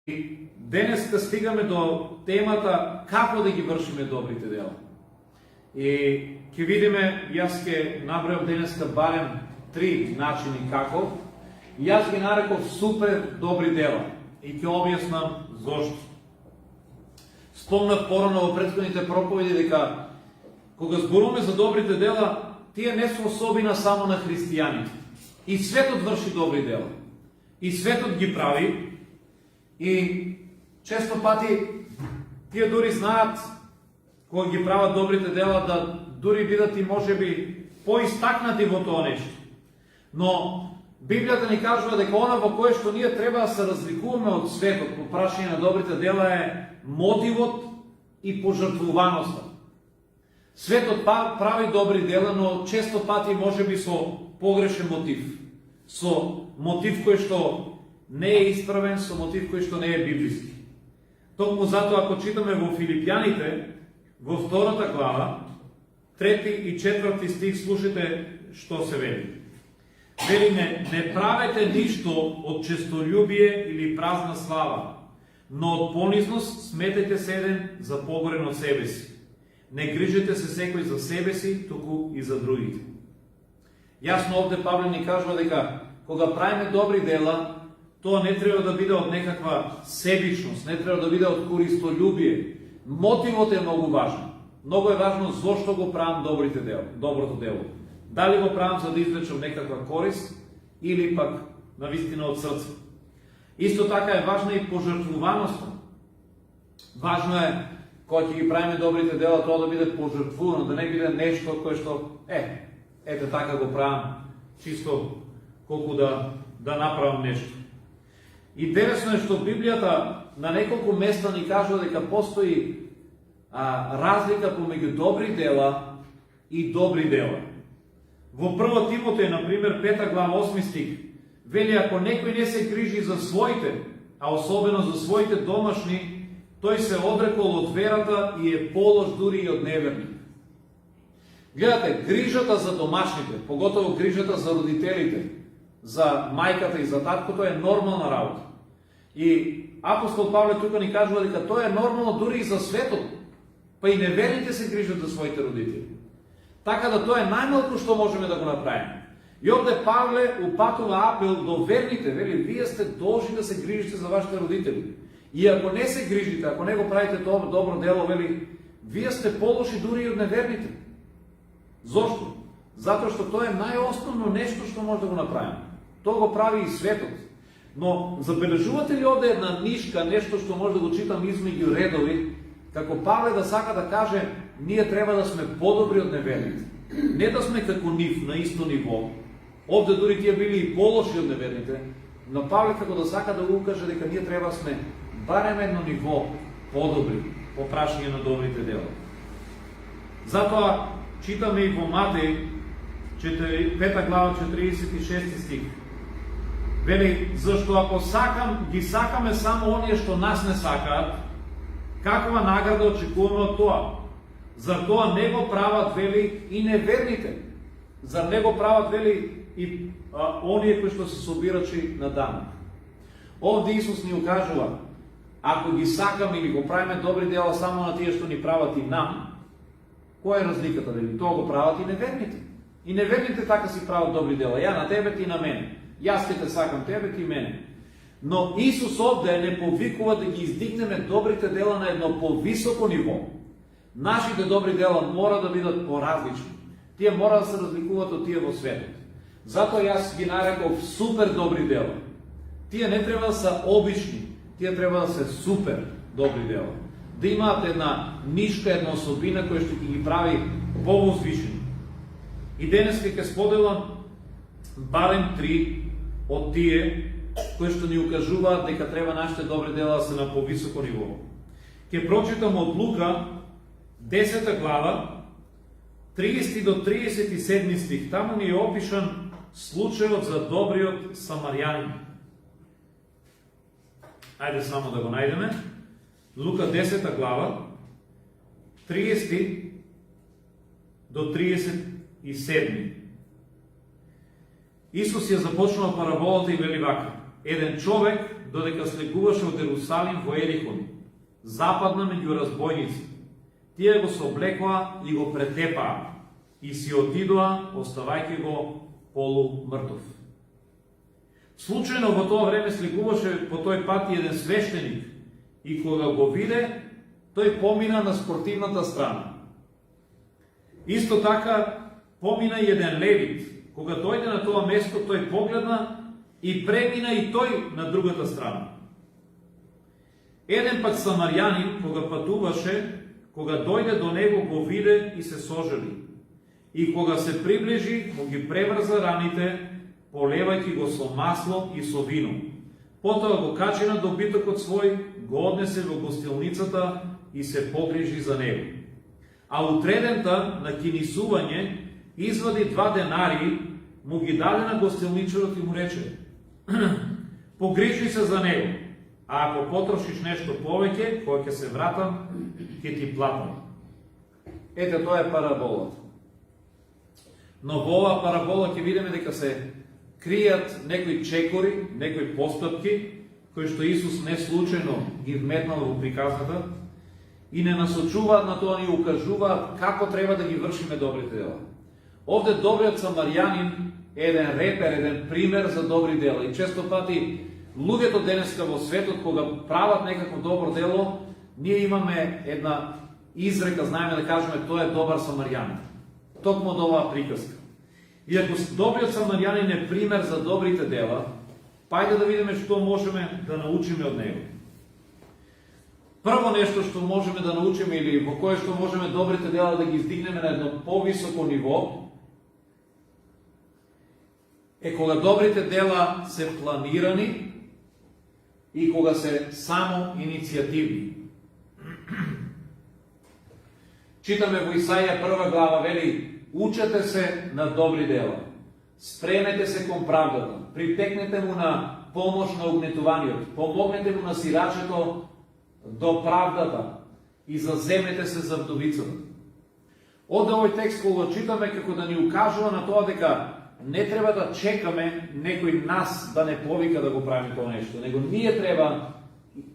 И денеска стигаме до темата како да ги вршиме добрите дела. И ќе видиме, јас ќе набројам денеска барем 3 начини како. И јас ги нареков супер добри дела. И ќе објаснам зошто. Спомнав порано во претходните проповеди дека кога зборуваме за добрите дела, тие не се особина само на христијаните. И светот врши добри дела. И светот ги прави. И често пати тие дури знаат кога ги прават добрите дела да дури бидат и можеби поистакнати во тоа нешто. Но Библијата ни кажува дека она во кое што ние треба да се разликуваме од светот по прашање на добрите дела е мотивот и пожртвуваноста. Светот прави добри дела, но често пати можеби со погрешен мотив. Со мотив кој што не е исправен, со мотив кој што не е библиски. Токму затоа, ако читаме во Филипјаните, во 2 глава, 3 и 4 стих, слушате што се вели. Вели, не правете ништо од честолюбие или празна слава, но од понизност сметете се еден за погорен од себе си. Не грижете се секој за себе си, туку и за другите. Јасно овде Павле ни кажува дека кога правиме добри дела, тоа не треба да биде од некаква себичност, не треба да биде од користолюбие. Мотивот е многу важен. Многу е важно зошто го правам доброто дело. Дали го правам за да извлечам некаква корист или пак навистина од срце. Исто така е важна и пожртвуваноста. Важно е кога ќе ги правиме добрите дела тоа да биде пожртвувано, да не биде нешто кое што ете така го правам, чисто колку да направам нешто. Интересно е што Библијата на неколку места ни кажува дека постои разлика помеѓу добри дела и добри дела. Во 1 Тимотеј, например, 5 глава 8 стих, вели, ако некој не се грижи за своите, а особено за своите домашни, тој се одрекол од верата и е полош дури и од неверник. Гледате, грижата за домашните, поготово грижата за родителите, за мајката и за таткото е нормална работа. И апостол Павле тука ни кажува дека тоа е нормално дури и за светот, па и неверните се грижат за своите родители. Така да тоа е најмалку што можеме да го направиме. И овде Павле упатува апел до верните, вели, вие сте должни да се грижите за вашите родители. И ако не се грижите, ако не го правите тоа добро дело, вели, вие сте полоши дури и од неверните. Зошто? Затоа што тоа е најосновно нешто што може да го направиме. Тоа го прави и светот. Но забележувате ли овде една нишка, нешто што може да го читам измеѓу редови, како Павле да сака да каже, ние треба да сме подобри од неверните. Не да сме како нив, на исто ниво. Овде дури тие били и полоши од неверните, но Павле како да сака да го укаже дека ние треба да сме барем едно ниво подобри по прашање на добрите дела. Затоа читаме и во Матеј 5 глава 46 стих. Вели, зашто ако ги сакаме само оние што нас не сакаат, каква награда очекуваме од тоа? Зар тоа не го прават, вели, и неверните? Зар не го прават, вели, и оние кои што се собирачи на данок? Овде Исус ни укажува, ако ги сакаме или го правиме добри дела само на тие што ни прават и нам, која е разликата, вели? Тоа го прават и неверните. И неверните така си прават добри дела. Ја на тебе, ти на мене. Јас ќе те сакам тебе, ти мене. Но Исус овде не повикува да ги издигнеме добрите дела на едно повисоко ниво. Нашите добри дела мора да бидат поразлични. Тие мора да се разликуваат од тие во светот. Затоа јас ги нареков супер добри дела. Тие не треба да се обични, тие треба да се супер добри дела. Да имаат една нишка, една особина која што ги прави повозвишени. И денес ќе споделам барем 3 од тие кои што ни укажуваат дека треба нашите добри дела да се на повисоко ниво. Ќе прочитам од Лука 10 глава 30 до 37 стих. Таму ни е опишан случајот за добриот самарјанин. Ајде само да го најдеме. Лука 10 глава 30 до 37. Исус ја започнал параболата и вели вака. еден човек, додека слегуваше од Ерусалим во Ерихон, западна меѓу разбойници. Тие го соблекоа и го претепаа и си отидоа, оставајќи го полумртов. Случајно во тоа време слегуваше по тој пат и еден свештеник и кога го виде, тој помина на спортивната страна. Исто така помина и еден левит. Кога дојде на тоа место, тој погледна и премина и тој на другата страна. Еден пат самарјанин, кога патуваше, кога дојде до него, го виде и се сожали. И кога се приближи, му ги преврза раните, полевајќи го со масло и со вино. Потоа го качи на добитокот свој, го однесе во гостилницата и се погрижи за него. А утредента на кинисување извади 2 денари, му ги даде на гостилничарот и му рече: погрижи се за него, а ако потрошиш нешто повеќе, кога ќе се вратам, ќе ти платам. Ете, тоа е параболата. Но во оваа парабола ќе видиме дека се кријат некои чекори, некои постапки, кои што Исус не случајно ги вметнал во приказната и не насочуваат на тоа, ни укажуваат како треба да ги вршиме добрите дела. Овде добриот самарјанин е еден репер, еден пример за добри дела. И често пати луѓето денеска во светот, кога прават некако добро дело, ние имаме една изрека, знаеме да кажеме, тоа е добар самарјанин. Токму од оваа приказка. И ако добриот самарјанин е пример за добрите дела, пајде да видиме што можеме да научиме од него. Прво нешто што можеме да научиме или во кое што можеме добрите дела да ги издигнеме на едно повисоко ниво, е кога добрите дела се планирани и кога се само иницијативни. Читаме во Исаија 1 глава, вели: учете се на добри дела, спремете се кон правдата, притекнете му на помош на угнетуваниот, помогнете му на сирачето до правдата и заземете се за вдовицата. Од овој текст кога читаме, како да ни укажува на тоа дека не треба да чекаме некој нас да не повика да го правиме тоа нешто, него ние треба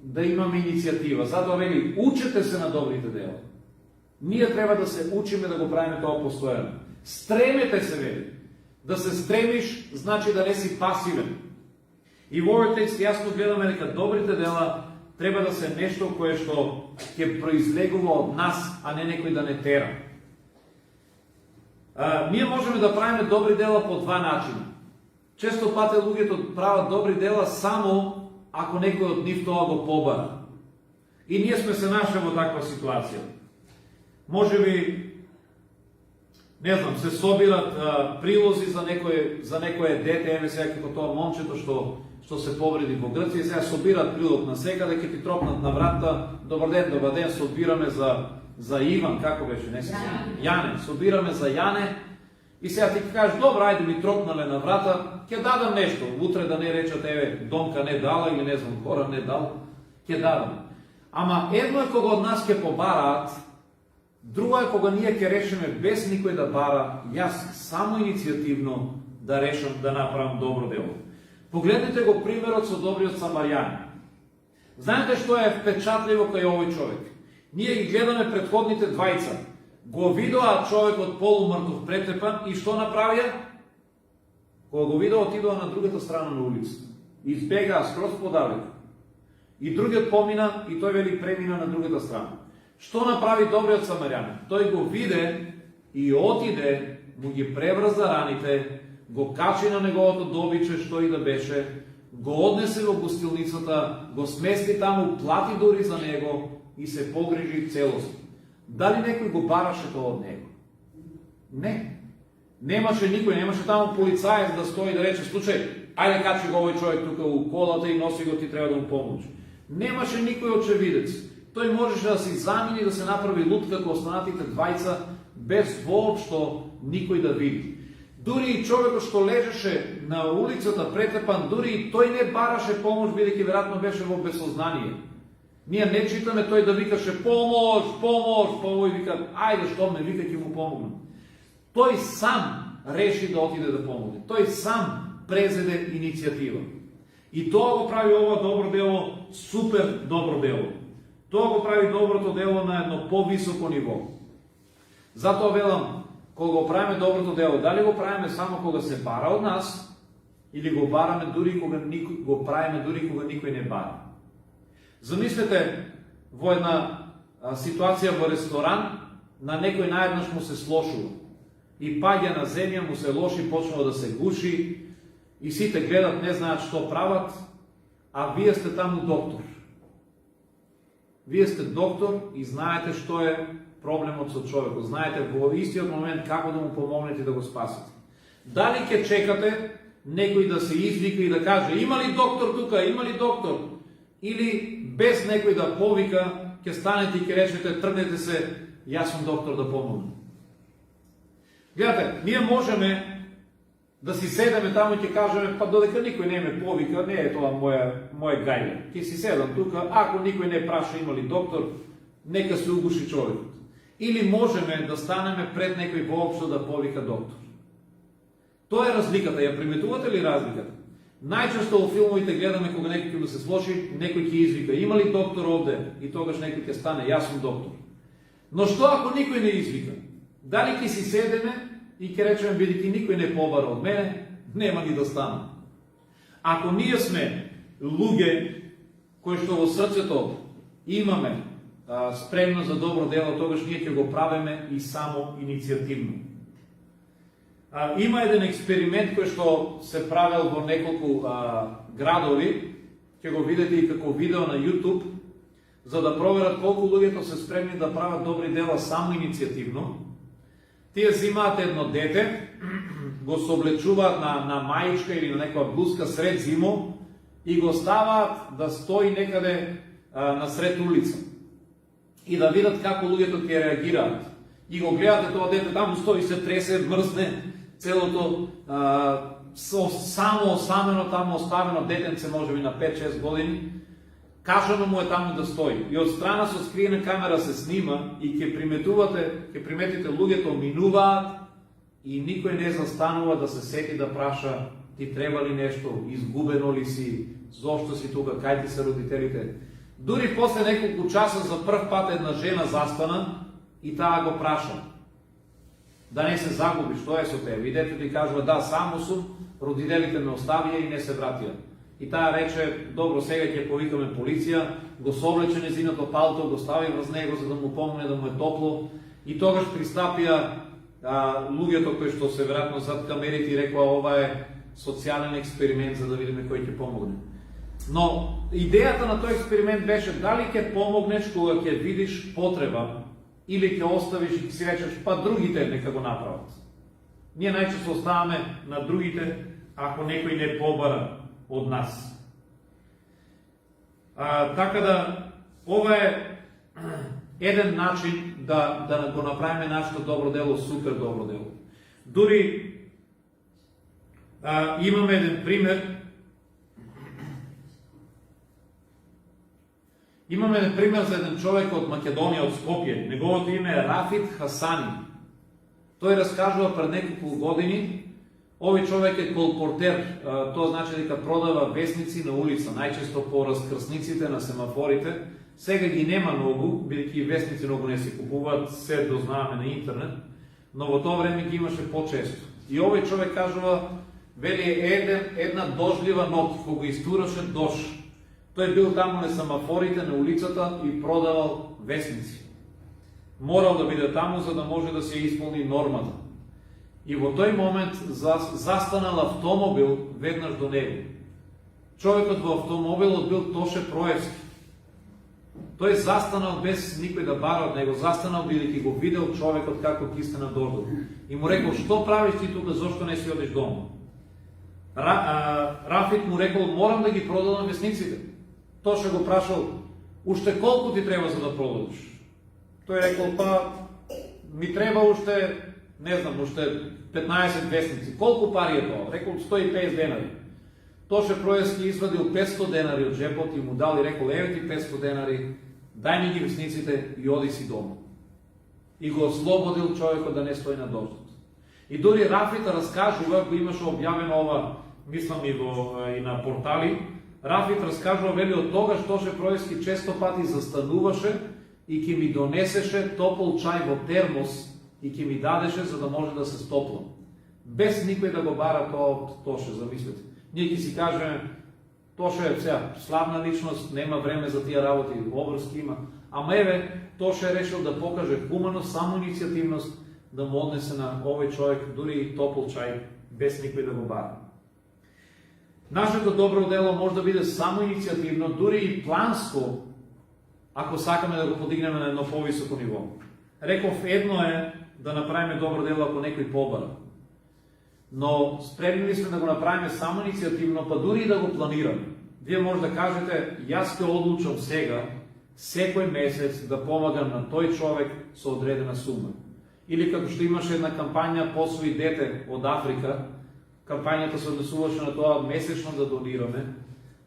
да имаме иницијатива. Затоа вели: учете се на добрите дела. Ние треба да се учиме да го правиме тоа постојано. Стремете се, вели. Да се стремиш значи да не си пасивен. И во овој текст јасно гледаме дека добрите дела треба да се нешто кое што ќе произлегува од нас, а не некој да не тера. Ние можеме да правиме добри дела по 2 начина. Често пати луѓето прават добри дела само ако некој од нив тоа го побара. И ние сме се нашли во таква ситуација. Може би, не знам, се собират прилози за некое дете, еве сега како тоа момчето што се повреди во Грција, сега собират прилог на секаде, ќе ти тропнат на врата: добар ден, собираме за Иван, како беше, не се Јане, собираме за Јане, и сега ти кажеш: добро, ајде ми тропнале на врата, ќе дадам нешто, утре да не речат: еве, Домка не дала, или не знам, Хора не дал, ќе дадам. Ама едно е кога од нас ќе побараат, друго е кога ние ќе решиме без никој да бара, јас само иницијативно да решам да направам добро дело. Погледнете го примерот со добриот самарјанин. Знаете што е впечатливо кај овој човек? Ние ги гледаме претходните двајца. Го видоа човекот полумртов, претепан, и што направија? Кога го видоа, отидоа на другата страна на улицата. Избегаа скроз подалеку. И другиот помина, и тој вели премина на другата страна. Што направи добриот самарјанин? Тој го виде и отиде, му ги преврза раните, го качи на неговото добиче, што и да беше, го однесе во гостилницата, го смести таму, плати дори за него и се погрижи целосно. Дали некој го бараше тоа од него? Не. Немаше никој, немаше таму полицаец да стои да рече: случај, ајде качи го овој човек тука у колата и носи го, ти треба да му помогнеш. Немаше никој очевидец. Тој можеше да се замини, да се направи лут како останатите двајца, без воопшто никој да види. Дури и човекот што лежеше на улицата претепан, дури и тој не бараше помош, бидејќи веројатно беше во безсознание. Ние не читаме тој да викаше: помош, помош, помој, вика: ајде, што ме вика, ќе му помогнам. Тој сам реши да отиде да помогне. Тој сам презеде иницијатива. И тоа го прави ова добро дело супер добро дело. Тоа го прави доброто дело на едно повисоко ниво. Затоа велам, кога го правиме доброто дело, дали го правиме само кога се бара од нас, или го бараме дури кога го правиме дури кога никој не бара. Замислете во една ситуација во ресторан, на некој наеднаш му се слошува и паѓа на земја, му се лоши, почнува да се гуши и сите гледат, не знаат што прават, а вие сте таму доктор. Вие сте доктор и знаете што е проблемот со човекот. Знаете во истиот момент како да му помогнете да го спасите. Дали ќе чекате некој да се извика и да каже има ли доктор тука, има ли доктор? Или без некој да повика, ќе станете и ќе речете тргнете се, јас сум доктор да помогнам. Гледате, ние можеме да си седеме таму и ќе кажеме, па додека никој не ме повика, не е тоа моje гајле. Ќе си седам тука, ако никој не праша има ли доктор, нека се угуши човекот. Или можеме да станеме пред некој воопшто да повика доктор. Тоа е разликата. Ја приметувате ли разликата? Најчесто во филмовите гледаме кога некој ќе му се слоши, некој ќе извика, има ли доктор овде? И тогаш некој ќе стане, јас сум доктор. Но што ако никој не извика? Дали ќе си седеме и ќе речеме, бидејќи никој не побара од мене, нема ни да стана. Ако ние сме луѓе кои што во срцето имаме спремно за добро дело, тогаш ние ќе го правиме и само иницијативно. Има еден експеримент кој што се правил во неколку градови, ќе го видите и како видео на YouTube, за да проверат колку луѓето се спремни да прават добри дела само иницијативно. Тие взимаат едно дете, го соблечуваат на маичка или на некоја блуска сред зимо и го ставаат да стои некаде насред улица и да видат како луѓето ќе реагираат. И го гледате тоа дете, таму стои, се тресе, мрзне, целото само осамено, таму оставено детенце, може би на 5-6 години, кажано му е таму да стои. И од страна со скриена камера се снима и ќе приметите луѓето минуваат и никој не застанува да се сети да праша ти треба ли нешто, изгубено ли си, зошто си тука, кај ти се родителите. Дури после неколку часа за прв пат една жена застана и таа го праша. Да не се загуби, што е со тебе? И дето ти кажува, да, само сум, родителите ме оставија и не се вратија. И таа рече, добро, сега ќе повикаме полиција, го совлече незиното палто, го стави врз него за да му помогне да му е топло. И тогаш пристапија луѓето кои што се веројатно зад камерите и рекоа, ова е социјален експеримент за да видиме кој ќе помогне. Но идејата на тој експеримент беше дали ќе помогнеш кога ќе видиш потреба или ќе оставиш и си речеш, па другите нека го направат. Ние најчесто оставаме на другите ако некој не побара од нас. Така да, ова е еден начин да го направиме нашето добро дело супер добро дело. Дури имаме еден пример. Имаме еден пример за еден човек од Македонија, од Скопје. Неговото име е Рафит Хасани. Тој раскажува пред неколку години. Овој човек е колпортер, тоа значи дека продава весници на улица, најчесто по раскрсниците на семафорите. Сега ги нема многу, бидејќи весници многу не се купуваат, се дознаваме на интернет, но во тоа време ги имаше почесто. И овој човек кажува, вели една дожлива ноќ, кога истураше дожд. Тој бил таму на семафорите на улицата и продавал весници. Морал да биде таму за да може да се исполни нормата. И во тој момент застанал автомобил веднаш до него. Човекот во автомобилот бил Тоше Проевски. Тој застанал без никој да бара од него, застанал бидејќи го видел човекот како кисне на дождот. И му рекол, што правиш ти тука, зошто не си одиш дома? Рафит му рекол, морам да ги продадам весниците. Тоше го прашал, уште колку ти треба за да продадеш? Тој рекол, па ми треба уште, не знам, уште 15 весници. Колку пари е тоа? Рекол 150 денари. Тоше Проевски извадил 500 денари од джепот и му дал и рекол, еве ти 500 денари, дај ми ги весниците и оди си дома. И го ослободил човекот да не стои на дождот. И дори Рафита раскажува, го имаше објавено ова, мислам и на портали, Рафит раскажува, вели, од тогаш Тоше Проески често пати застануваше и ќе ми донесеше топол чај во термос и ќе ми дадеше за да може да се стоплам. Без никој да го бара тоа од Тоше, замислете. Ние ќе си кажеме, Тоше е сега славна личност, нема време за тие работи, обврски има. Ама еве, Тоше решил да покаже хуманост, само иницијативност, да му однесе на овој човек дури и топол чај, без никој да го бара. Нашето добро дело може да биде само иницијативно, дури и планско, ако сакаме да го подигнеме на едно повисоко ниво. Реков, едно е да направиме добро дело ако некој побара. Но спремни ли сме да го направиме само иницијативно, па дури и да го планираме. Вие може да кажете, јас ќе одлучам сега, секој месец да помагам на тој човек со одредена сума. Или како што имаше една кампања Посвои дете од Африка, кампањата се однесуваше на тоа месечно да донираме,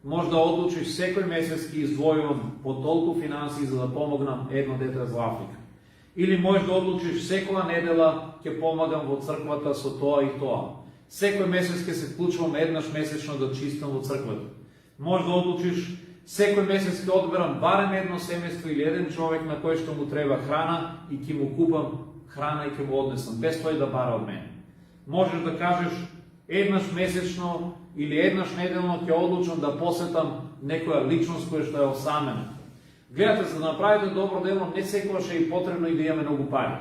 може да одлучиш секој месец ќе издвојувам по толку финанси за да помогнам едно дете во Африка. Или можеш да одлучиш секоја недела ќе помагам во црквата со тоа и тоа. Секој месец ќе се вклучувам еднаш месечно да чистам во црквата. Може да одлучиш секој месец ќе одберам барем едно семејство или еден човек на кој што му треба храна и ќе му купам храна и ќе му однесам, без тој да бара од мене. Можеш да кажеш еднаш месечно или еднаш неделно ќе одлучам да посетам некоја личност која што е осамена. Гледате, за да направите добро дело, не секогаш е и потребно и да имаме многу пари.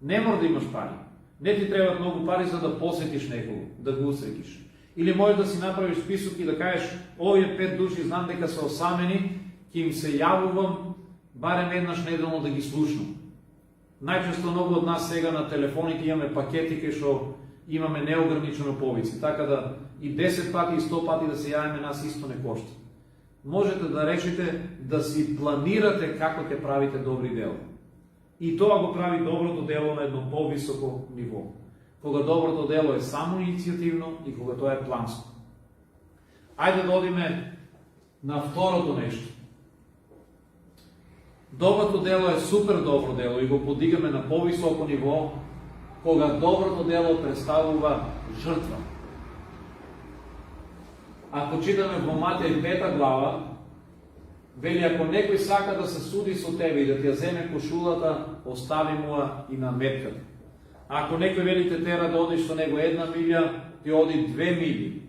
Не мора да имаш пари. Не ти требаат многу пари за да посетиш некого, да го усрекиш. Или можеш да си направиш список и да кажеш, овие 5 души знам дека се осамени, ќе им се јавувам барем еднаш неделно да ги слушнам. Најчесто многу од нас сега на телефоните имаме пакети кај што имаме неограничено повици, така да и 10 пати и 100 пати да се јавиме нас исто не кошта. Можете да решите да си планирате како ќе правите добри дела. И тоа го прави доброто дело на едно повисоко ниво. Кога доброто дело е само иницијативно и кога тоа е планско. Ајде да одиме на второто нешто. Доброто дело е супер добро дело и го подигаме на повисоко ниво кога доброто дело представува жртва. Ако читаме во Матеј 5 глава, вели, ако некој сака да се суди со тебе и да ти ја земе кошулата, остави му ја и на метката. Ако некој вели те тера да одиш со него 1 милја, ти оди 2 мили.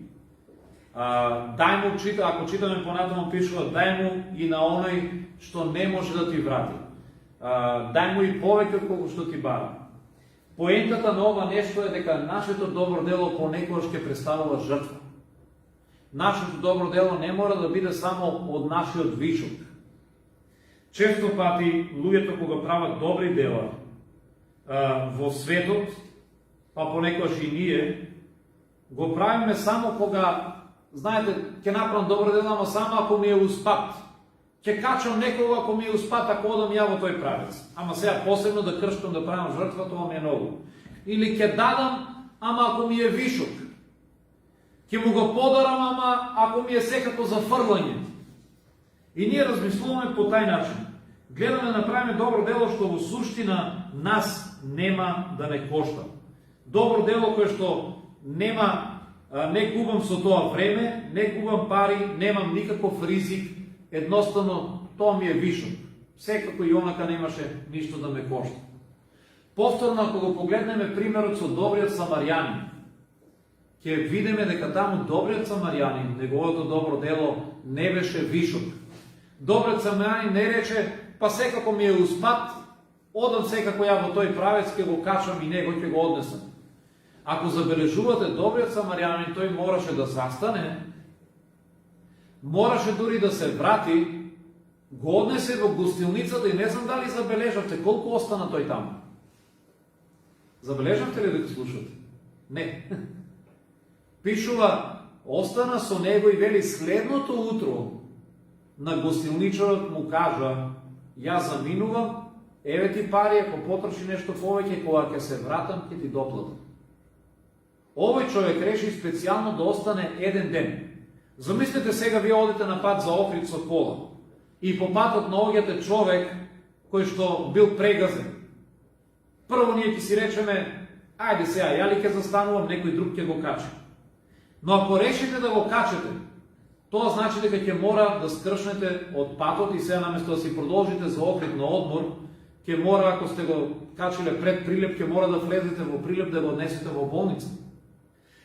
Дај му, ако читаме понатаму пишува, дај му и на оној што не може да ти врати. Дај му и повеќе од колку што ти бара. Поентата на ова нешто е дека нашето добро дело понекогаш ќе представува жртва. Нашето добро дело не мора да биде само од нашиот вишок. Често пати луѓето кога прават добри дела во светот, па понекогаш и ние, го правиме само кога, знаете, ќе направам добро дело, ама само ако ми е успат. Ќе качам некого ако ми е успат, ако одам ја во тој правец. Ама сега посебно да крштам, да правам жртва, тоа ми е многу. Или ќе дадам, ама ако ми е вишок. Ќе му го подарам, ама ако ми е секако за фрлање. И ние размислуваме по тај начин. Гледаме да направиме добро дело што во суштина нас нема да не кошта. Добро дело кое што нема, не губам со тоа време, не губам пари, немам никаков ризик, едноставно тоа ми е вишок. Секако и онака немаше ништо да ме кошта. Повторно, ако го погледнеме примерот со добриот самарјанин, ќе видиме дека таму добриот самарјанин, неговото добро дело не беше вишок. Добриот самарјанин не рече, па секако ми е успат, одам секако ја во тој правец, ќе го качам и него ќе го однесам. Ако забележувате, добриот самарјанин, тој мораше да застане, мораше дури да се врати, го однесе во гостилницата и не знам дали забележавте колку остана тој таму. Забележавте ли дека слушате? Не. Пишува, остана со него и вели следното утро на гостилничарот му кажа, ја заминувам, еве ти пари, ако потроши нешто повеќе, кога ќе се вратам, ќе ти доплатам. Овој човек реши специјално да остане еден ден. Замислете сега, вие одите на пат за Охрид со кола и по патот наоѓате човек кој што бил прегазен. Прво ние ќе си речеме, ајде сега, ја ли ќе застанувам, некој друг ќе го качи. Но ако решите да го качете, тоа значи дека ќе мора да скршнете од патот и сега наместо да си продолжите за Охрид на одмор, ќе мора, ако сте го качиле пред Прилеп, ќе мора да влезете во Прилеп да го однесете во болница.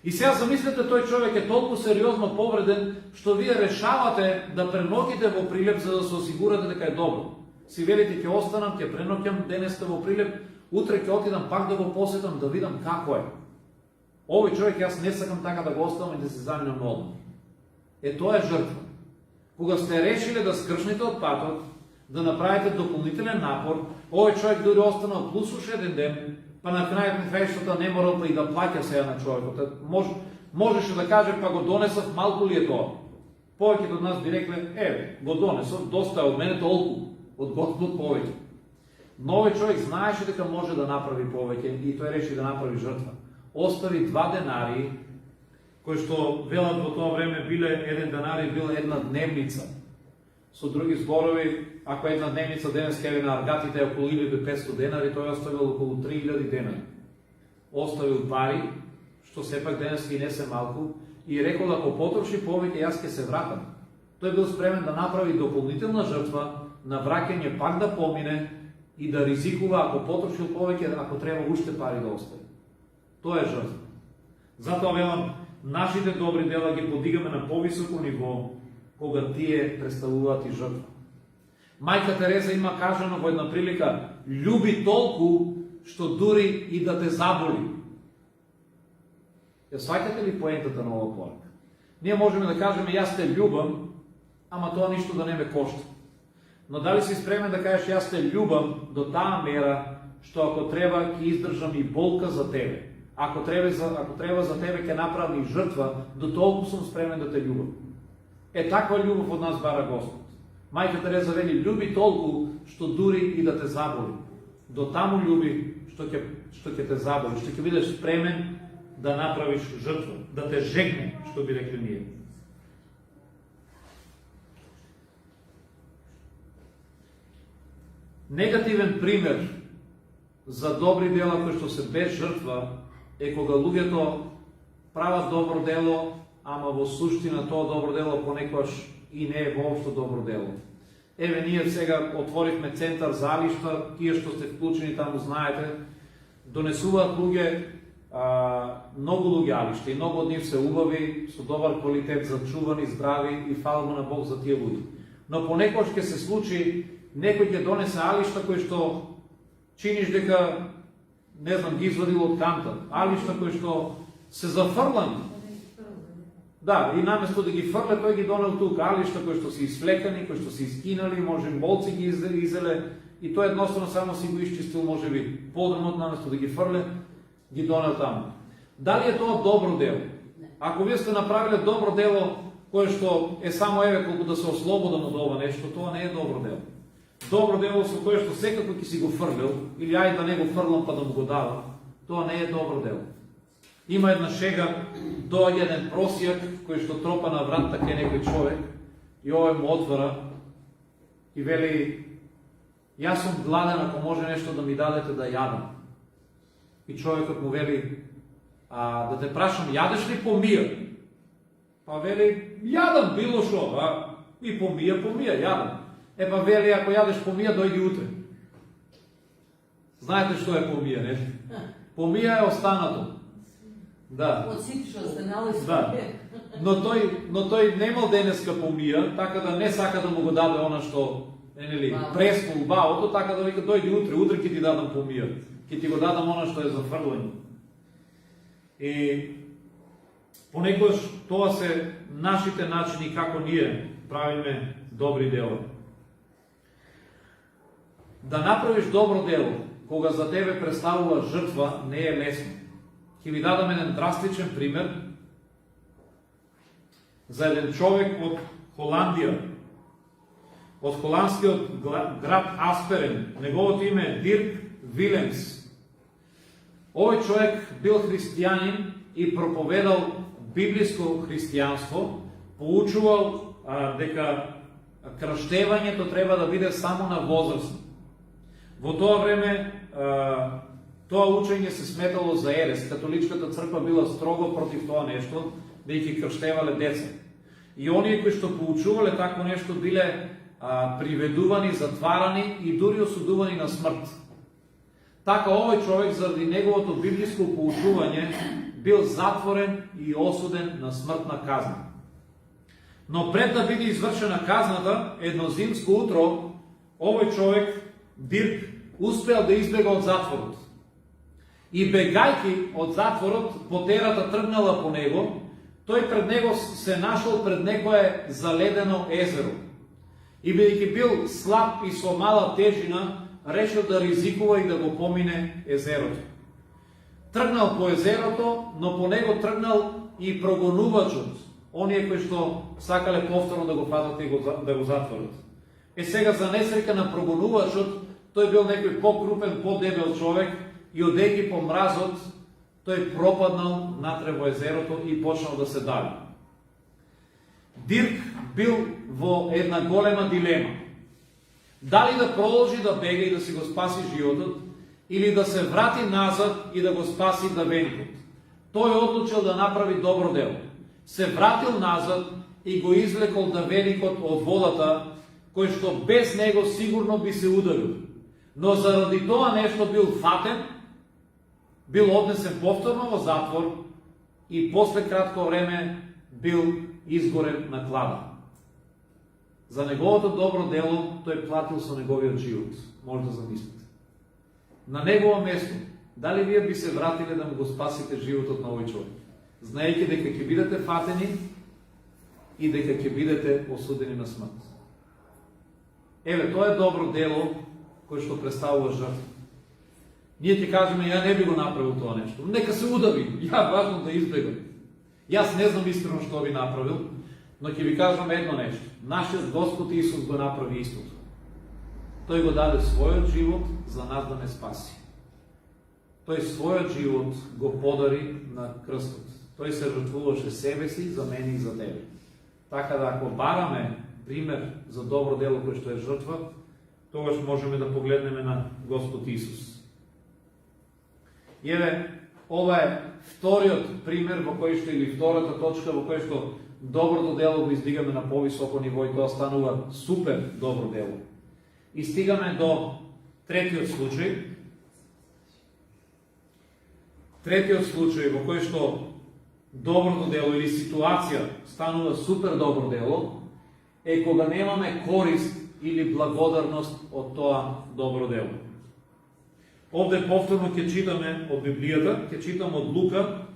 И сега замислете, тој човек е толку сериозно повреден, што вие решавате да преноќите во Прилеп за да се осигурате дека е добро. Си велите, ќе останам, ќе преноќам денеска во Прилеп, утре ќе отидам пак да го посетам, да видам како е. Овој човек, јас не сакам така да го оставам и да се заминам на одмор. Тоа е жртва. Кога сте решиле да скршните од патот, да направите дополнителен напор, овој човек дури останал плюс уште еден ден, па на крајот на краиштата не морал па и да плаќа сега на човекот. Можеше да каже, па го донесов, малку ли е тоа? Повеќето од нас би рекле, го донесов, доста е од мене толку, од Господ повеќе. Но овој човек знаеше дека може да направи повеќе и тој реши да направи жртва. Остави 2 денари, кои што велат во тоа време биле 1 денари била една дневница. Со други зборови, ако една дневница денес еве на аргатите е околу 1500 денари, тој оставил околу 3000 денари. Оставил пари, што сепак денес и не се малку, и рекол ако потроши повеќе, јас ќе се вратам. Тој бил спремен да направи дополнителна жртва, на враќање пак да помине и да ризикува ако потрошил повеќе, ако треба уште пари да остави. Тоа е жртва. Затоа велам, нашите добри дела ги подигаме на повисоко ниво, кога тие представуваат и жртва. Мајка Тереза има кажано во една прилика, љуби толку, што дури и да те заболи. Ја сваќате ли поентата на оваа порака? Ние можеме да кажеме, јас те љубам, ама тоа ништо да не ме кошта. Но дали си спремен да кажеш, јас те љубам до таа мера, што ако треба ќе издржам и болка за тебе. Ако треба за тебе ќе направам и жртва, до толку сум спремен да те љубам. Таква љубов од нас бара Господ. Мајка Тереза вели, љуби толку, што дури и да те заболи. До таму љуби, што ќе те заболи, што ќе бидеш спремен да направиш жртва, да те жегне, што би рекли ние. Негативен пример за добри дела кои што се без жртва е кога луѓето прават добро дело, ама во суштина тоа добро дело понекогаш и не е воопшто добро дело. Еве, ние сега отворивме центар за алишта, тие што сте вклучени таму знаете, донесуваат луѓе, многу луѓе алишта и многу од нив се убави, со добар квалитет, зачувани, здрави и фала на Бог за тие луѓе. Но понекогаш ќе се случи, некој ќе донесе алишта кои што чиниш дека, не знам, ги извадил од канта. Алишта кои што се зафрлани. Да, и наместо да ги фрле, тој ги донел тука. Алишта кои што се изфлекани, кои што се искинали, може болци ги изеле, и тој едноставно само си го исчистил, може би, подрумот, наместо да ги фрле, ги донел таму. Дали е тоа добро дело? Ако вие сте направиле добро дело, кое што е само еве колку да се ослободам од ова нешто, тоа не е добро дело. Добро дело со кое што секако ќе си го фрлил, или ајде да не го фрлам па да му го дадам, тоа не е добро дело. Има една шега, доаѓа еден просијак кој што тропа на вратта кај некој човек и овој му отвора и вели, јас сум гладен, ако може нешто да ми дадете да јадам. И човекот му вели, да те прашам, јадеш ли помија? Па вели, јадам било шо, и помија, јадам. Па вели, ако јадеш помија, дојди утре. Знаете што е помија, не? Помија е останато. Да. Од сите што останало и да. Но тој немал денеска помија, така да не сака да му го даде она што преснул баото, така да вика, дојди утре ќе ти дадам помија. Ќе ти го дадам она што е за фрлање. И понекогаш тоа се нашите начини како ние правиме добри дела. Да направиш добро дело, кога за тебе представува жртва, не е лесно. Ќе ви дадам еден драстичен пример за еден човек од Холандија, од холандскиот град Асперен. Неговото име е Дирк Вилемс. Овој човек бил христијанин и проповедал библиско христијанство, поучувал дека крштевањето треба да биде само на возрастни. Во тоа време тоа учење се сметало за ерес. Католичката црква била строго против тоа нешто, да ги крштевале деца. и оние кои што поучувале тако нешто биле приведувани, затварани и дури осудувани на смрт. Така овој човек заради неговото библиско поучување бил затворен и осуден на смртна казна. Но пред да биде извршена казната, едно зимско утро, овој човек, Дирк, успел да избега од затворот. И бегајки од затворот, потерата тргнала по него, тој пред него се нашол пред некое заледено езеро. И бидејќи бил слаб и со мала тежина, решил да ризикува и да го помине езерото. Тргнал по езерото, но по него тргнал и прогонувачот, оние кои што сакале повторно да го фатат и да го затворат. Сега за несреќа на прогонувачот, тој бил некој покрупен, подебел човек и одејќи по мразот, тој пропаднал натре во езерото и почнал да се дави. Дирк бил во една голема дилема. Дали да продолжи да бега и да си го спаси животот, или да се врати назад и да го спаси давеникот. Тој одлучил да направи добро дело. Се вратил назад и го извлекол давеникот од водата, кој што без него сигурно би се ударил. Но заради тоа нешто бил фатен, бил однесен повторно во затвор и после кратко време бил изгорен на клада. За неговото добро дело тој платил со неговиот живот. Може да замислите. На негово место, дали вие би се вратиле да му го спасите животот на овој човек, знаејќи дека ќе бидете фатени и дека ќе бидете осудени на смрт? Еве, тоа е добро дело кој што представува жртва. Ние ќе кажеме, ја не би го направил тоа нешто. Нека се удави, ја важно да избегам. Јас не знам искрено што би направил, но ќе ви кажам едно нешто. Нашиот Господ Исус го направи истото. Тој го даде својот живот за нас да не спаси. Тој својот живот го подари на крстот. Тој се жртвуваше себе си за мене и за тебе. Така да ако бараме пример за добро дело кој што е жртва, тогаш можеме да погледнеме на Господ Исус. И еве, ова е вториот пример во кој што, или втората точка во кој што доброто дело го издигаме на повисоко ниво и тоа станува супер добро дело. И стигаме до третиот случај. Третиот случај во кој што доброто дело или ситуација станува супер добро дело е кога немаме корист или благодарност од тоа добро дело. Овде повторно ќе читаме од Библијата, ќе читам од Лука,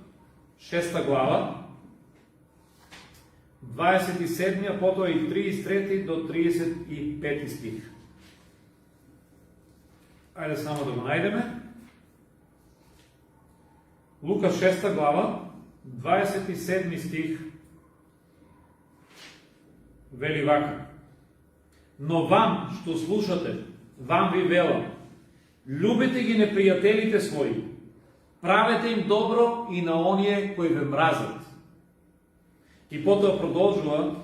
6 глава, 27, а потоа и 33 до 35 стих. Ајде само да го најдеме. Лука 6 глава, 27 стих, вели вака: но вам, што слушате, вам ви велам, љубете ги непријателите своји, правете им добро и на оние кои ве мразат. И потоа продолжува,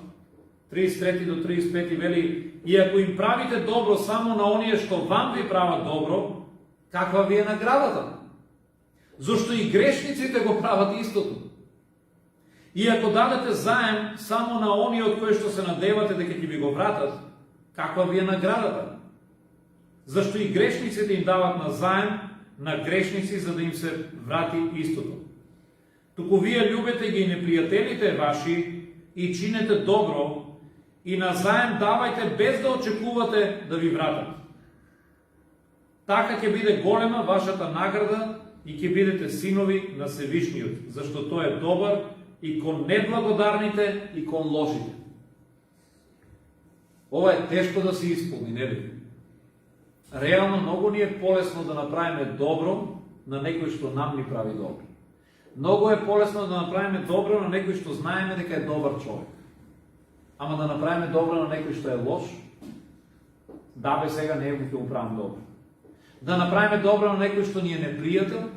33 до 35 вели: и ако им правите добро само на оние што вам ви прават добро, каква ви е наградата? Зошто и грешниците го прават истото. И ако дадете заем само на оние од кои што се надевате дека ќе ви го вратат, каква ви е наградата? Зашто и грешниците им дават на заем на грешници, за да им се врати истото. Туку вие љубете ги непријателите ваши и чинете добро, и на заем давајте без да очекувате да ви вратат. Така ќе биде голема вашата награда и ќе бидете синови на Севишниот, зашто тој е добар и кон неблагодарните и кон лошите. Ова е тешко да се исполни, не ли? Реално многу ни е полесно да направиме добро на некој што нам ни прави добро. Многу е полесно да направиме добро на некој што знаеме дека е добар човек. Ама да направиме добро на некој што е лош, да бе, сега не ќе го правам добро. Да направиме добро на некој што ни е непријател,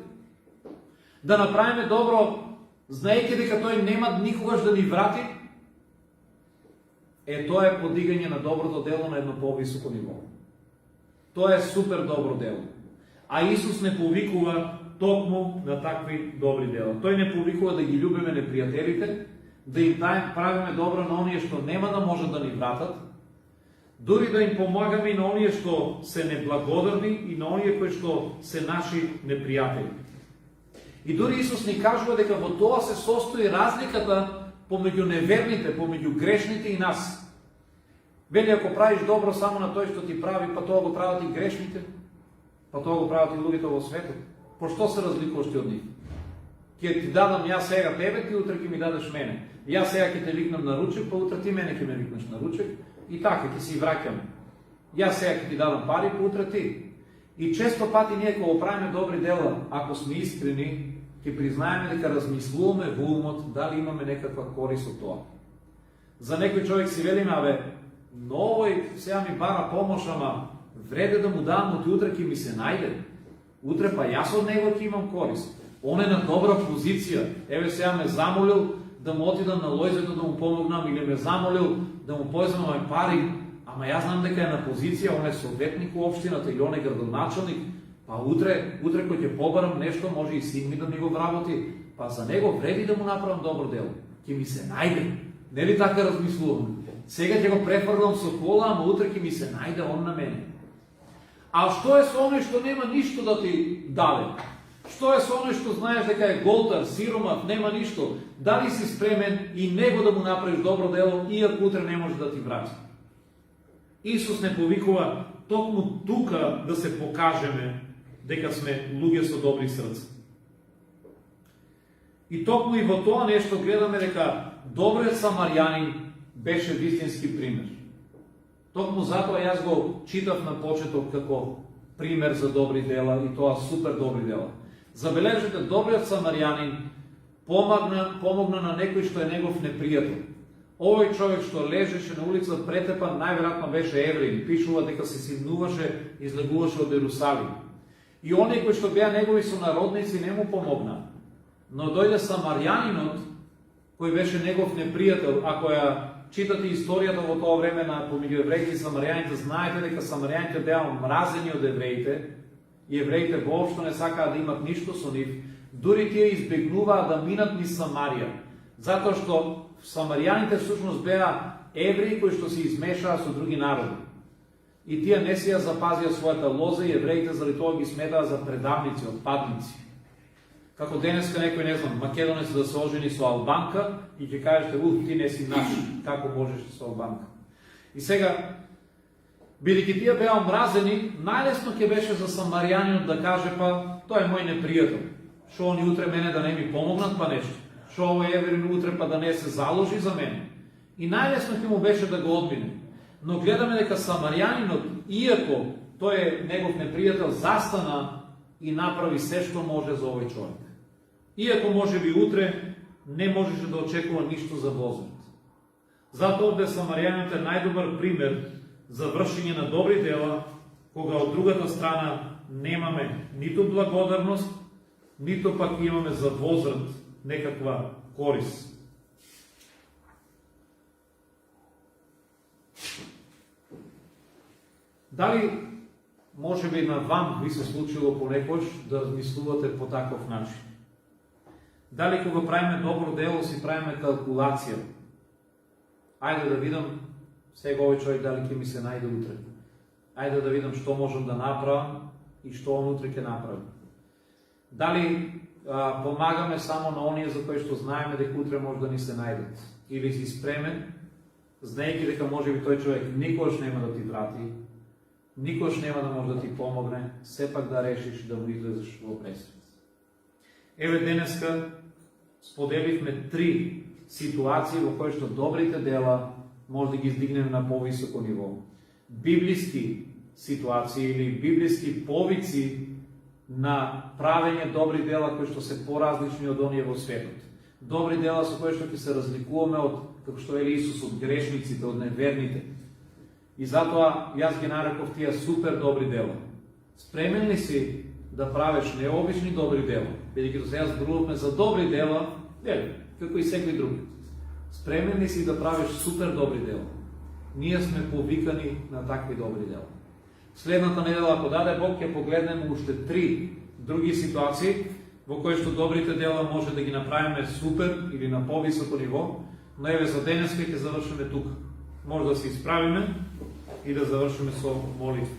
да направиме добро знаејќи дека тој нема никогаш да ни врати, тоа е подигање на доброто дело на едно повисоко ниво. Тоа е супер добро дело. А Исус не повикува токму на такви добри дела. Тој не повикува да ги љубиме непријателите, да им правиме добро на оние што нема да можат да ни вратат, дури да им помагаме и на оние што се неблагодарни и на оние кои што се наши непријатели. И дури Исус ни кажува дека во тоа се состои разликата помеѓу неверните, помеѓу грешните и нас. Вели, ако правиш добро само на тој што ти прави, па тоа го прават и грешните, па тоа го прават и луѓето во светот. По што се разликуваш ти од нив? Ќе ти дадам јас сега тебе, ти утре ќе ми дадеш мене. Јас сега ќе те викнам на ручек, па утре ти мене ќе ме викнеш на ручек. И така ќе си враќаме. Јас сега ќе ти дадам пари, па утре ти. И често пати ние кога правиме добри дела, ако сме искрени, ќе признаеме дека размислуваме во умот дали имаме некаква корист од тоа. За некој човек си велиме, абе, но овој сега ми бара помош, ама вреде да му дам, но ти утре ќе ми се најде. Утре па јас од него ќе имам корист. Он е на добра позиција. Еве сега ме замолил да му отидам на лојзето да му помогнам, или ме замолил да му појземаме пари, ама јас знам дека е на позиција, он е советник у општината или он е градоначалник, па утре кој ќе побарам нешто, може и син ми да ми го вработи, па за него вреди да му направам добро дело. Ќе ми се најде. Нели така размислувам? Сега ќе го префрлам со кола, ама утре ќе ми се најде он на мене. А што е со оној што нема ништо да ти даде? Што е со оној што знаеш дека е голтар, сиромат, нема ништо? Дали си спремен и него да му направиш добро дело, иако утре не може да ти врати? Исус не повикува токму тука да се покажеме дека сме луѓе со добри срца. И токму и во тоа нешто гледаме дека добриот самарјанин беше вистински пример. Токму затоа јас го читав на почеток како пример за добри дела, и тоа супер добри дела. Забележете, добриот самарјанин помогна на некој што е негов непријател. Овој човек што лежеше на улица претепан, најверојатно беше евреин, пишува дека се симнуваше, излегуваше од Ерусалим. И оние кои што беа негови сонародници не му помогна. Но дојде самарјанинот, кој беше негов непријател. Ако ја читате историјата во тоа време на помеѓу евреите и самарјаните, знаете дека самарјаните беа омразени од евреите, и евреите воопшто не сакаа да имат ништо со нив. Дури тие избегнуваа да минат низ Самарија, затоа што самарјаните всушност беа евреи кои што се измешаа со други народи. И тие не си ја запазија својата лоза, и евреите заради тоа ги сметаа за предавници, отпадници. Како денеска некој, не знам, македонец да се ожени со албанка и ќе кажете, ти не си наш, како можеш со албанка? И сега, бидејќи тие беа омразени, најлесно ќе беше за самарјанинот да каже, па тој е мој непријател. Шо они утре мене да не ми помогнат, па нешто. Шо овој евреин утре па да не се заложи за мене. И најлесно ќе му беше да го одбине. Но гледаме дека самарјанинот, иако тој е негов непријател, застана и направи се што може за овој човек. Иако може би утре не можеше да очекува ништо за возот. Затоа овде самарјанинот е најдобар пример за вршење на добри дела, кога од другата страна немаме ниту благодарност, ниту пак имаме за возврат некаква корист. Дали може би на вам ви се случило понекош да размислувате по таков начин? Дали кога правиме добро дело си правиме калкулација? Ајде да видам сега овој човек дали ќе ми се најде утре. Ајде да видам што можам да направам и што он утре ќе направи. Дали помагаме само на оние за кои што знаеме дека утре може да ни се најдат? Или си спремен, знаејќи дека може би тој човек никош нема да ти врати, никош нема да може да ти помогне, сепак да решиш да му излезеш во пресвет. Еве денеска споделивме 3 ситуации во кои што добрите дела може да ги издигнеме на повисоко ниво. Библиски ситуации или библиски повици на правење добри дела кои што се поразлични од оние во светот. Добри дела со кои што ќе се разликуваме од, како што вели Исус, од грешниците, од неверните. И затоа јас ги нареков тие супер добри дела. Спремен ли си да правиш необични добри дела? Бидејќи до сега зборувавме за добри дела, како и секој друг. Спремен ли си да правиш супер добри дела? Ние сме повикани на такви добри дела. Следната недела, ако даде Бог, ќе погледнем уште 3 други ситуации, во кој што добрите дела може да ги направиме супер или на повисоко ниво, но еве за денес ќе завршиме тука. Може да се исправиме и да завршиме со молитва.